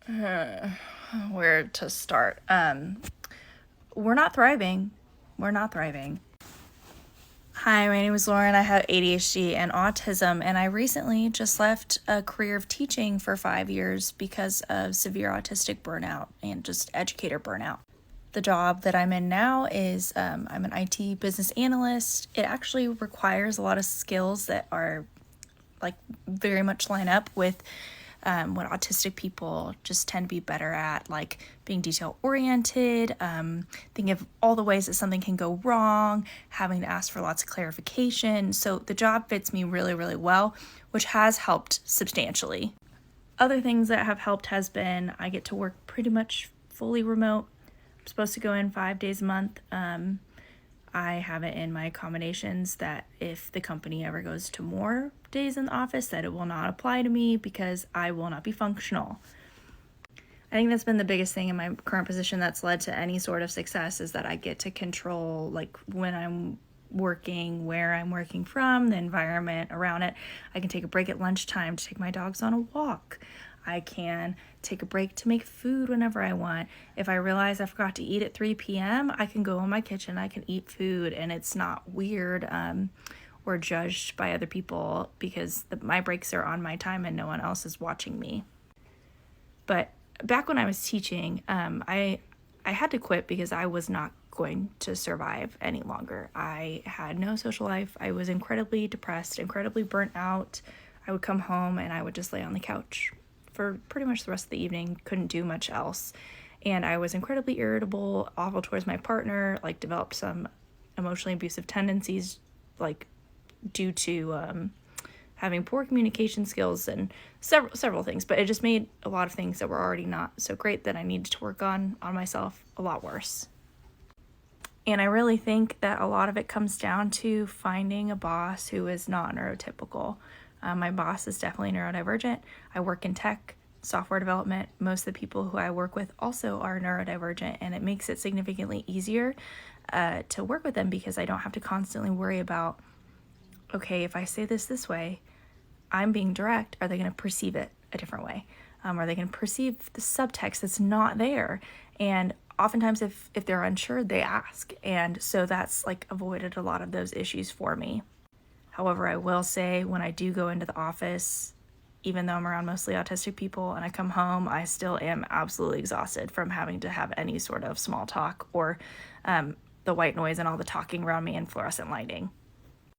Where to start? We're not thriving. We're not thriving. Hi, my name is Lauren. I have ADHD and autism, and I recently just left a career of teaching for 5 years because of severe autistic burnout and just educator burnout. The job that I'm in now is I'm an IT business analyst. It actually requires a lot of skills that are like very much line up with what autistic people just tend to be better at, like being detail oriented, thinking of all the ways that something can go wrong, having to ask for lots of clarification. So the job fits me really, really well, which has helped substantially. Other things that have helped has been I get to work pretty much fully remote. I'm supposed to go in 5 days a month. I have it in my accommodations that if the company ever goes to more days in the office, that it will not apply to me because I will not be functional. I think that's been the biggest thing in my current position that's led to any sort of success is that I get to control like when I'm working, where I'm working from, the environment around it. I can take a break at lunchtime to take my dogs on a walk. I can take a break to make food whenever I want. If I realize I forgot to eat at 3 p.m., I can go in my kitchen, I can eat food, and it's not weird or judged by other people because my breaks are on my time and no one else is watching me. But back when I was teaching, I had to quit because I was not going to survive any longer. I had no social life. I was incredibly depressed, incredibly burnt out. I would come home and I would just lay on the couch for pretty much the rest of the evening, couldn't do much else. And I was incredibly irritable, awful towards my partner, like developed some emotionally abusive tendencies, like due to having poor communication skills and several things. But it just made a lot of things that were already not so great that I needed to work on myself a lot worse. And I really think that a lot of it comes down to finding a boss who is not neurotypical. My boss is definitely neurodivergent. I work in tech, software development. Most of the people who I work with also are neurodivergent, and it makes it significantly easier to work with them because I don't have to constantly worry about, okay, if I say this way, I'm being direct. Are they going to perceive it a different way? Are they going to perceive the subtext that's not there? And oftentimes if they're unsure, they ask. And so that's like avoided a lot of those issues for me. However, I will say when I do go into the office, even though I'm around mostly autistic people and I come home, I still am absolutely exhausted from having to have any sort of small talk or the white noise and all the talking around me and fluorescent lighting.